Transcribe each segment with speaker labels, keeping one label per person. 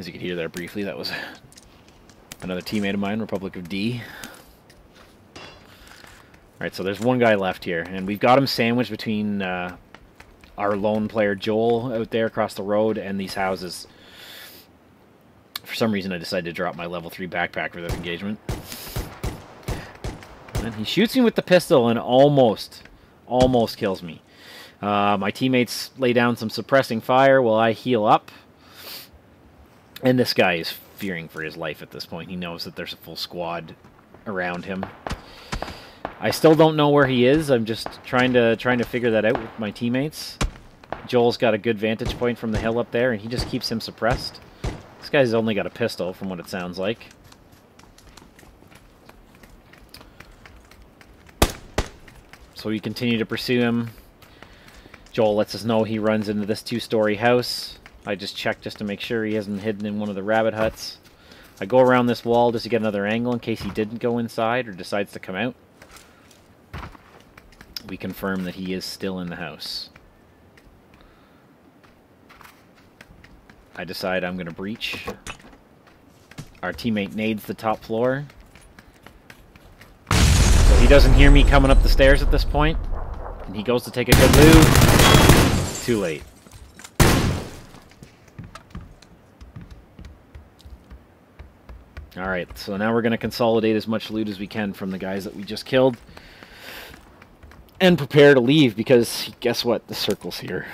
Speaker 1: As you could hear there briefly, that was another teammate of mine, Republic of D. Alright, so there's one guy left here, and we've got him sandwiched between our lone player Joel out there across the road and these houses. For some reason I decided to drop my level 3 backpack for this engagement. And he shoots me with the pistol and almost kills me. My teammates lay down some suppressing fire while I heal up. And this guy is fearing for his life at this point. He knows that there's a full squad around him. I still don't know where he is. I'm just trying to figure that out with my teammates. Joel's got a good vantage point from the hill up there, and he just keeps him suppressed. This guy's only got a pistol, from what it sounds like. So we continue to pursue him. Joel lets us know he runs into this 2-story house. I just check just to make sure he hasn't hidden in one of the rabbit huts. I go around this wall just to get another angle in case he didn't go inside or decides to come out. We confirm that he is still in the house. I decide I'm going to breach. Our teammate nades the top floor. So he doesn't hear me coming up the stairs at this point. And he goes to take a good loot. Too late. Alright, so now we're going to consolidate as much loot as we can from the guys that we just killed. And prepare to leave, because guess what? The circle's here.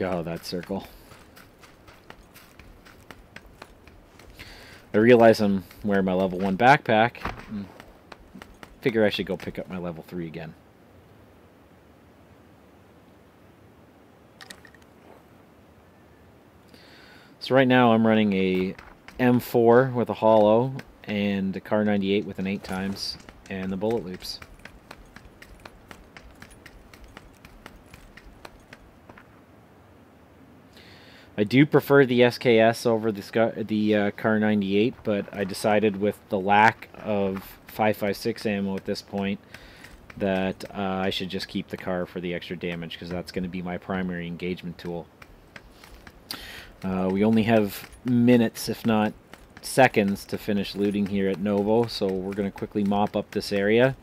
Speaker 1: Oh, that circle. I realize I'm wearing my level 1 backpack. Figure I should go pick up my level 3 again. So right now I'm running a M4 with a hollow and a Car 98 with an 8x and the bullet loops. I do prefer the SKS over the Car 98, but I decided with the lack of 5.56 ammo at this point that I should just keep the car for the extra damage, because that's going to be my primary engagement tool. We only have minutes, if not seconds, to finish looting here at Novo, so we're going to quickly mop up this area.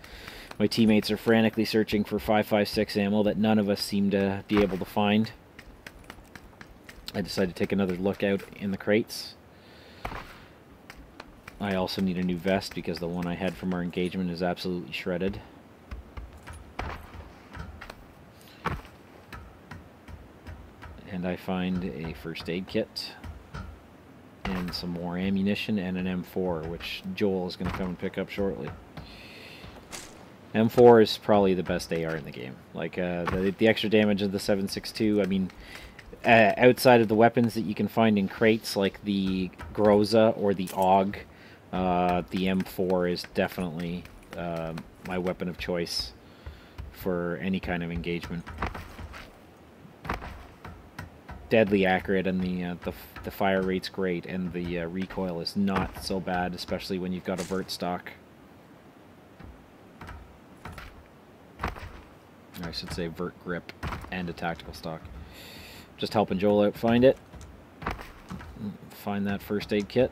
Speaker 1: My teammates are frantically searching for 5.56 ammo that none of us seem to be able to find. I decided to take another look out in the crates. I also need a new vest because the one I had from our engagement is absolutely shredded. And I find a first aid kit and some more ammunition and an M4, which Joel is going to come and pick up shortly. M4 is probably the best AR in the game. Like the extra damage of the 7.62. I mean, outside of the weapons that you can find in crates, like the Groza or the AUG, the M4 is definitely my weapon of choice for any kind of engagement. Deadly accurate, and the fire rate's great, and the recoil is not so bad, especially when you've got a vert stock. I should say vert grip and a tactical stock. Just helping Joel out find it. Find that first aid kit.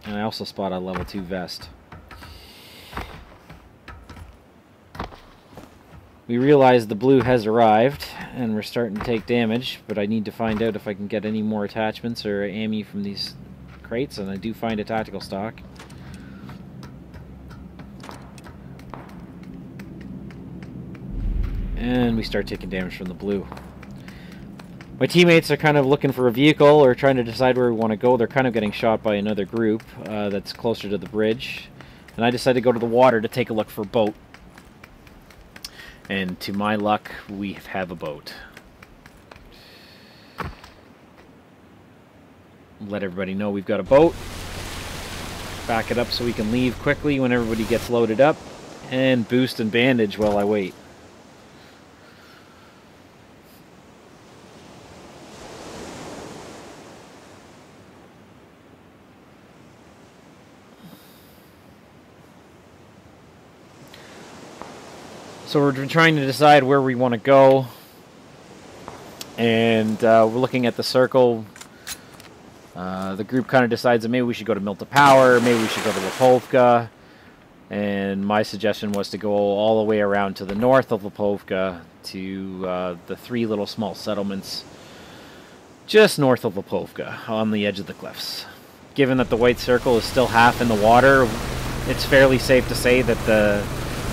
Speaker 1: And I also spot a level 2 vest. We realize the blue has arrived, and we're starting to take damage, but I need to find out if I can get any more attachments or ammo from these crates, and I do find a tactical stock. And we start taking damage from the blue. My teammates are kind of looking for a vehicle or trying to decide where we want to go. They're kind of getting shot by another group that's closer to the bridge. And I decided to go to the water to take a look for a boat. And to my luck, we have a boat. Let everybody know we've got a boat. Back it up so we can leave quickly when everybody gets loaded up. And boost and bandage while I wait. So we're trying to decide where we want to go. And we're looking at the circle. The group kind of decides that maybe we should go to Milta Power, maybe we should go to Lipovka. And my suggestion was to go all the way around to the north of Lipovka to the 3 little small settlements just north of Lipovka on the edge of the cliffs. Given that the white circle is still half in the water, it's fairly safe to say that the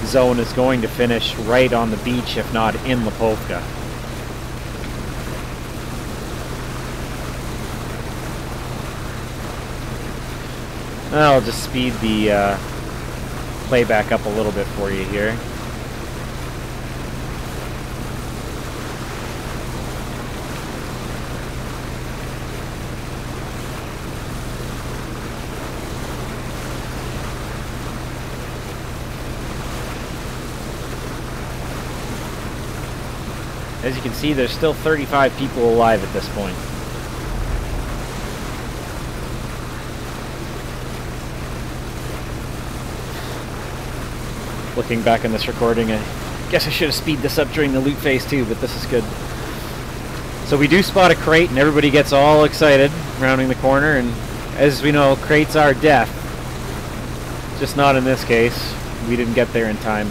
Speaker 1: zone is going to finish right on the beach, if not in Lipovka. I'll just speed the playback up a little bit for you here. As you can see, there's still 35 people alive at this point. Looking back on this recording, I guess I should have speeded this up during the loot phase too, but this is good. So we do spot a crate, and everybody gets all excited, rounding the corner, and as we know, crates are death. Just not in this case. We didn't get there in time.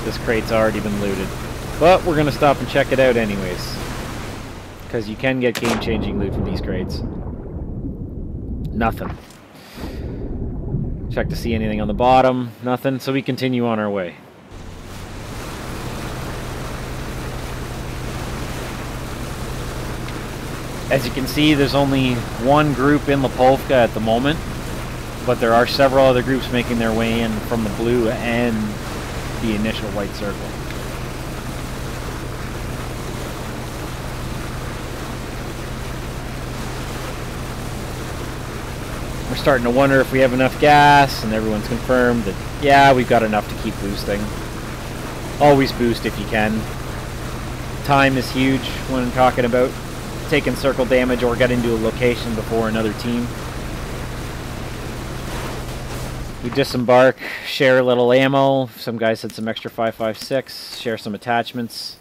Speaker 1: This crate's already been looted. But we're going to stop and check it out anyways, because you can get game-changing loot from these crates. Nothing. Check to see anything on the bottom. Nothing. So we continue on our way. As you can see, there's only one group in Lipovka at the moment, but there are several other groups making their way in from the blue and the initial white circle. We're starting to wonder if we have enough gas, and everyone's confirmed that, yeah, we've got enough to keep boosting. Always boost if you can. Time is huge when talking about taking circle damage or getting to a location before another team. We disembark, share a little ammo. Some guys had some extra 5.56, share some attachments,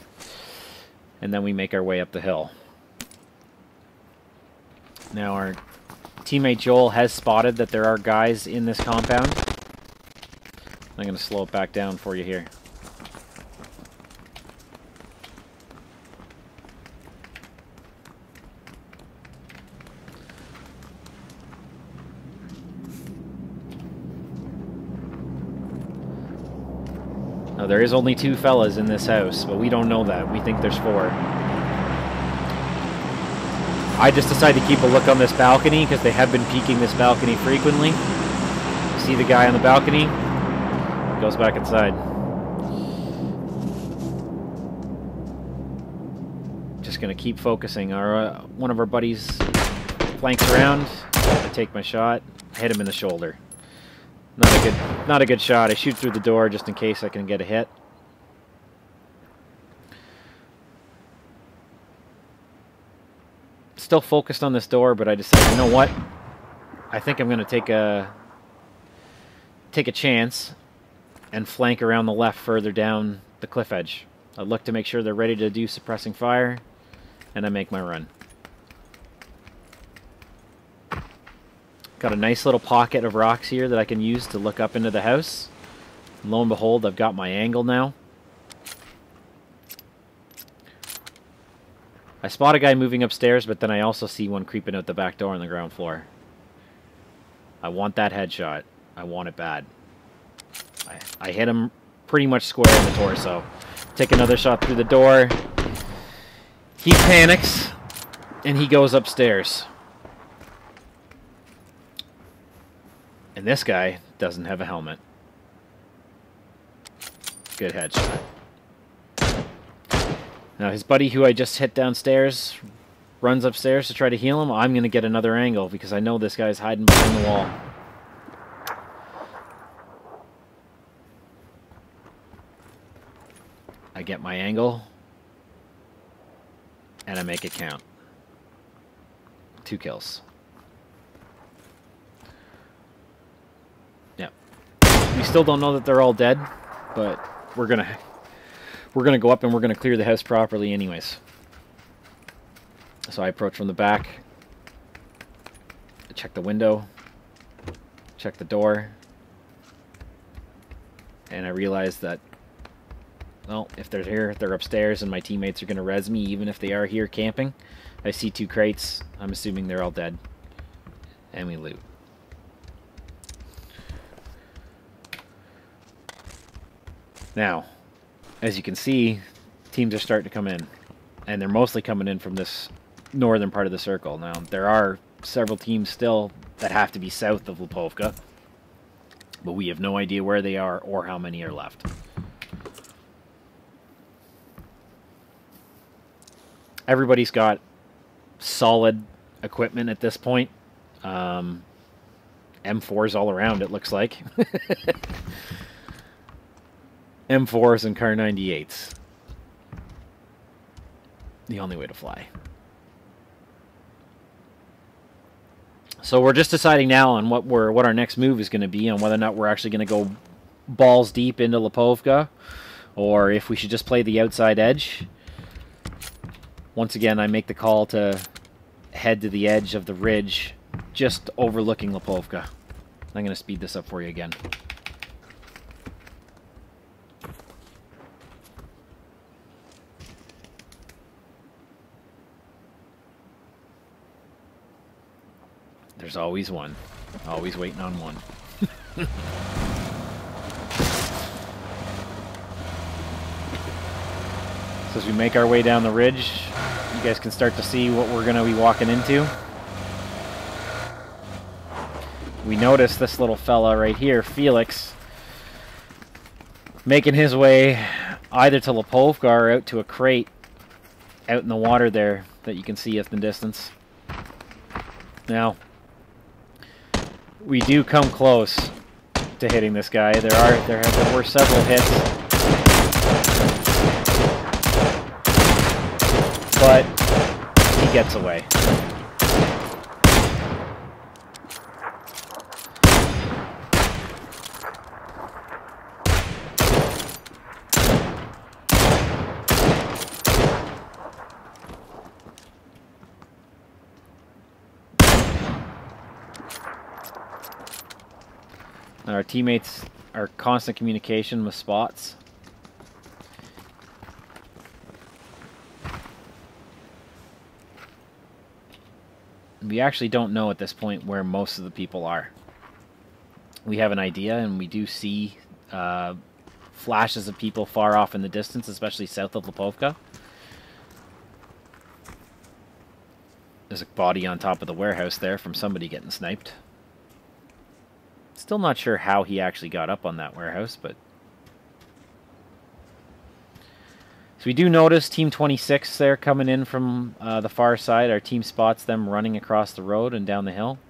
Speaker 1: and then we make our way up the hill. Now our teammate Joel has spotted that there are guys in this compound. I'm going to slow it back down for you here. Now, there is only 2 fellas in this house, but we don't know that. We think there's 4. I just decided to keep a look on this balcony because they have been peeking this balcony frequently. See the guy on the balcony? Goes back inside. Just gonna keep focusing. Our one of our buddies flanks around. I take my shot. Hit him in the shoulder. Not a good shot. I shoot through the door just in case I can get a hit. Still focused on this door, but I decided, you know what? I think I'm going to take a chance and flank around the left further down the cliff edge. I look to make sure they're ready to do suppressing fire, and I make my run. Got a nice little pocket of rocks here that I can use to look up into the house. And lo and behold, I've got my angle now. I spot a guy moving upstairs, but then I also see one creeping out the back door on the ground floor. I want that headshot. I want it bad. I hit him pretty much square in the torso. Take another shot through the door. He panics, and he goes upstairs. And this guy doesn't have a helmet. Good headshot. Now his buddy, who I just hit downstairs, runs upstairs to try to heal him. I'm going to get another angle because I know this guy's hiding behind the wall. I get my angle, and I make it count. 2 kills. Yep. We still don't know that they're all dead, but we're gonna go up and we're gonna clear the house properly anyways. So I approach from the back, check the window, check the door, and I realize that, well, if they're here, they're upstairs, and my teammates are gonna res me even if they are here camping. I see 2 crates. I'm assuming they're all dead, and we loot. Now, as you can see, teams are starting to come in, and they're mostly coming in from this northern part of the circle. Now, there are several teams still that have to be south of Lipovka, but we have no idea where they are or how many are left. Everybody's got solid equipment at this point. M4s all around, it looks like. M4s and Car 98s. The only way to fly. So we're just deciding now on what our next move is going to be, on whether or not we're actually going to go balls deep into Lipovka, or if we should just play the outside edge. Once again, I make the call to head to the edge of the ridge, just overlooking Lipovka. I'm going to speed this up for you again. There's always one. Always waiting on one. So as we make our way down the ridge, you guys can start to see what we're going to be walking into. We notice this little fella right here, Felix, making his way either to Lipovka or out to a crate out in the water there that you can see in the distance. Now, we do come close to hitting this guy. There were several hits, but he gets away. Our teammates are constant communication with spots. We actually don't know at this point where most of the people are. We have an idea, and we do see flashes of people far off in the distance, especially south of Lipovka. There's a body on top of the warehouse there from somebody getting sniped. Still not sure how he actually got up on that warehouse, but... So we do notice Team 26 there coming in from the far side. Our team spots them running across the road and down the hill.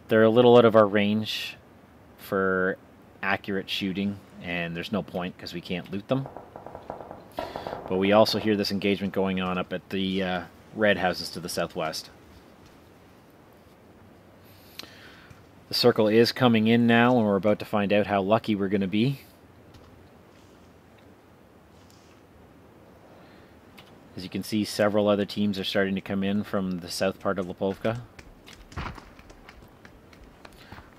Speaker 1: They're a little out of our range for accurate shooting, and there's no point because we can't loot them. But we also hear this engagement going on up at the red houses to the southwest. The circle is coming in now, and we're about to find out how lucky we're going to be. As you can see, several other teams are starting to come in from the south part of Lipovka.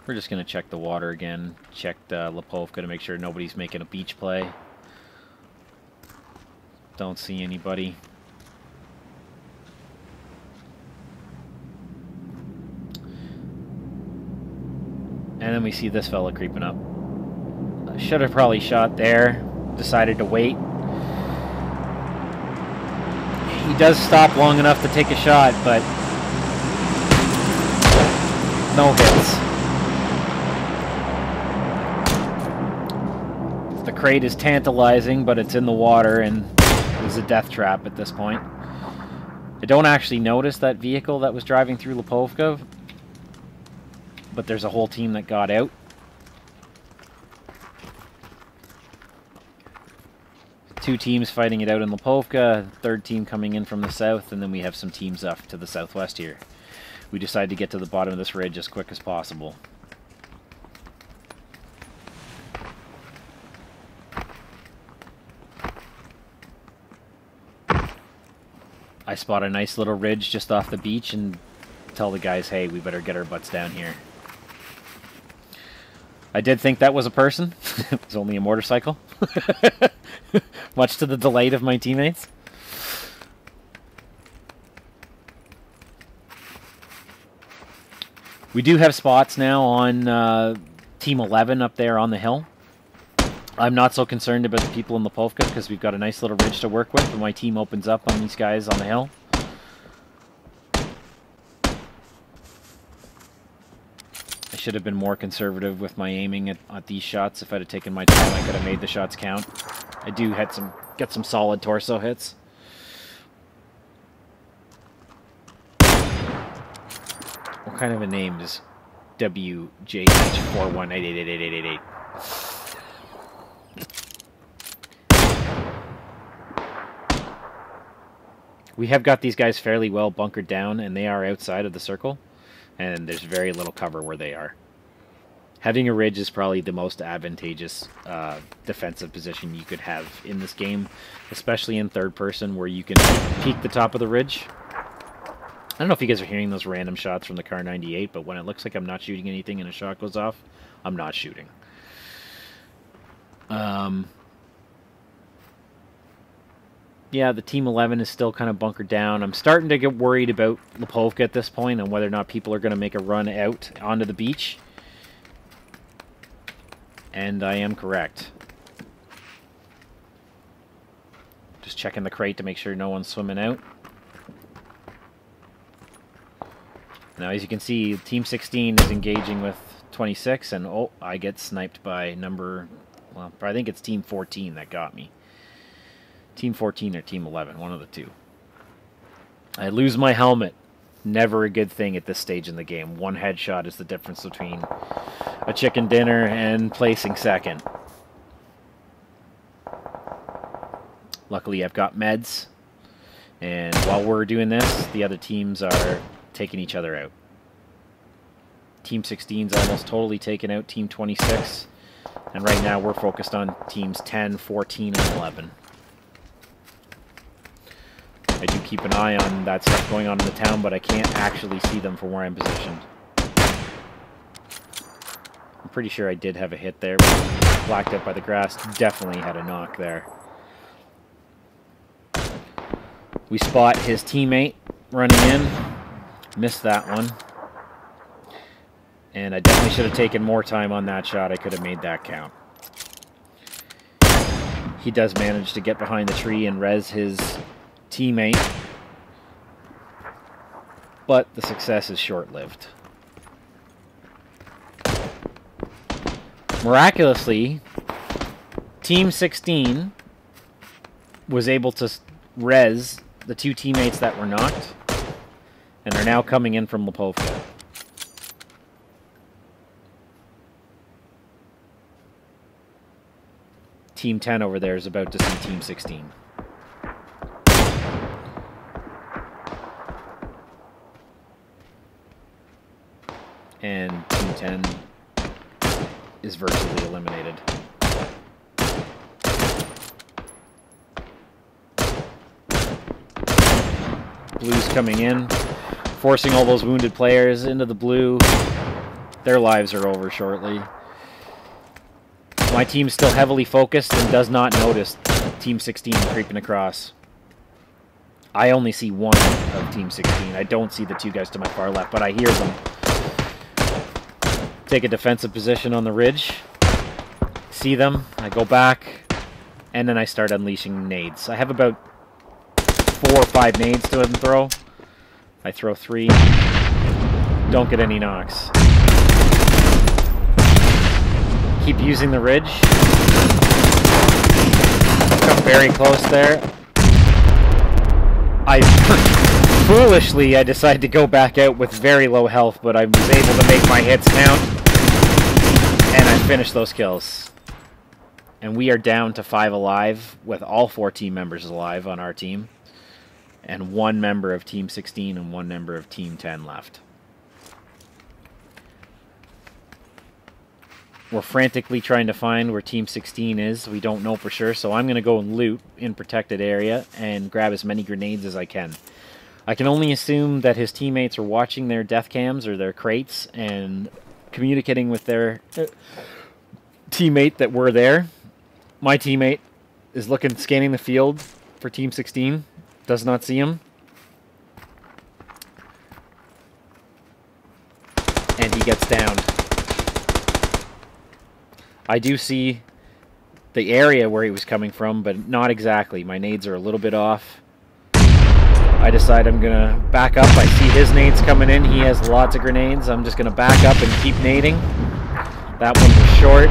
Speaker 1: We're just going to check the water again, check Lipovka to make sure nobody's making a beach play. Don't see anybody. And then we see this fella creeping up. I should have probably shot there. Decided to wait. He does stop long enough to take a shot, but no hits. The crate is tantalizing, but it's in the water and is a death trap at this point. I don't actually notice that vehicle that was driving through Lipovka, but there's a whole team that got out. Two teams fighting it out in Lipovka, third team coming in from the south, and then we have some teams up to the southwest here. We decided to get to the bottom of this ridge as quick as possible. I spot a nice little ridge just off the beach and tell the guys, hey, we better get our butts down here. I did think that was a person. It was only a motorcycle. Much to the delight of my teammates. We do have spots now on Team 11 up there on the hill. I'm not so concerned about the people in Lipovka because we've got a nice little ridge to work with when my team opens up on these guys on the hill. I should have been more conservative with my aiming at these shots. If I'd have taken my time, I could have made the shots count. I do get some solid torso hits. What kind of a name is WJH4188888888? We have got these guys fairly well bunkered down, and they are outside of the circle, and there's very little cover where they are. Having a ridge is probably the most advantageous defensive position you could have in this game, especially in third person where you can peek the top of the ridge. I don't know if you guys are hearing those random shots from the Kar 98, but when it looks like I'm not shooting anything and a shot goes off, I'm not shooting. Yeah, the Team 11 is still kind of bunkered down. I'm starting to get worried about Lipovka at this point and whether or not people are going to make a run out onto the beach. And I am correct. Just checking the crate to make sure no one's swimming out. Now, as you can see, Team 16 is engaging with 26, and oh, I get sniped by number... Well, I think it's Team 14 that got me. Team 14 or Team 11, one of the two. I lose my helmet. Never a good thing at this stage in the game. One headshot is the difference between a chicken dinner and placing second. Luckily, I've got meds. And while we're doing this, the other teams are taking each other out. Team 16's almost totally taken out Team 26. And right now, we're focused on Teams 10, 14, and 11. I do keep an eye on that stuff going on in the town, but I can't actually see them from where I'm positioned. I'm pretty sure I did have a hit there. Blacked out by the grass. Definitely had a knock there. We spot his teammate running in. Missed that one. And I definitely should have taken more time on that shot. I could have made that count. He does manage to get behind the tree and res his teammate, but the success is short-lived. Miraculously, Team 16 was able to res the two teammates that were knocked, and they're now coming in from Lipovka. Team 10 over there is about to see Team 16. And Team 10 is virtually eliminated. Blue's coming in, forcing all those wounded players into the blue. Their lives are over shortly. My team's still heavily focused and does not notice Team 16 creeping across. I only see one of Team 16. I don't see the two guys to my far left, but I hear them. Take a defensive position on the ridge. See them. I go back. And then I start unleashing nades. I have about 4 or 5 nades to throw. I throw 3. Don't get any knocks. Keep using the ridge. Come very close there. Foolishly, I decided to go back out with very low health, but I was able to make my hits count. And I finished those kills. And we are down to 5 alive, with all 4 team members alive on our team. And 1 member of Team 16 and 1 member of Team 10 left. We're frantically trying to find where Team 16 is. We don't know for sure, so I'm going to go and loot in protected area and grab as many grenades as I can. I can only assume that his teammates are watching their death cams or their crates and communicating with their teammate that we're there. My teammate is scanning the field for Team 16. Does not see him. And he gets downed. I do see the area where he was coming from, but not exactly. My nades are a little bit off. I decide I'm going to back up. I see his nades coming in. He has lots of grenades. I'm just going to back up and keep nading. That one was short.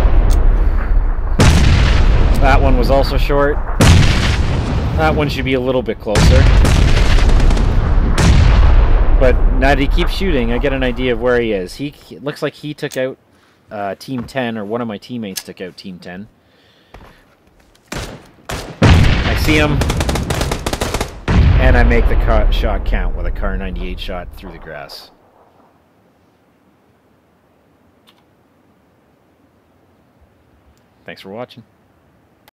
Speaker 1: That one was also short. That one should be a little bit closer. But now that he keeps shooting, I get an idea of where he is. It looks like he took out Team 10, or one of my teammates took out Team 10. I see him, and I make the shot count with a Kar 98 shot through the grass. Thanks for watching.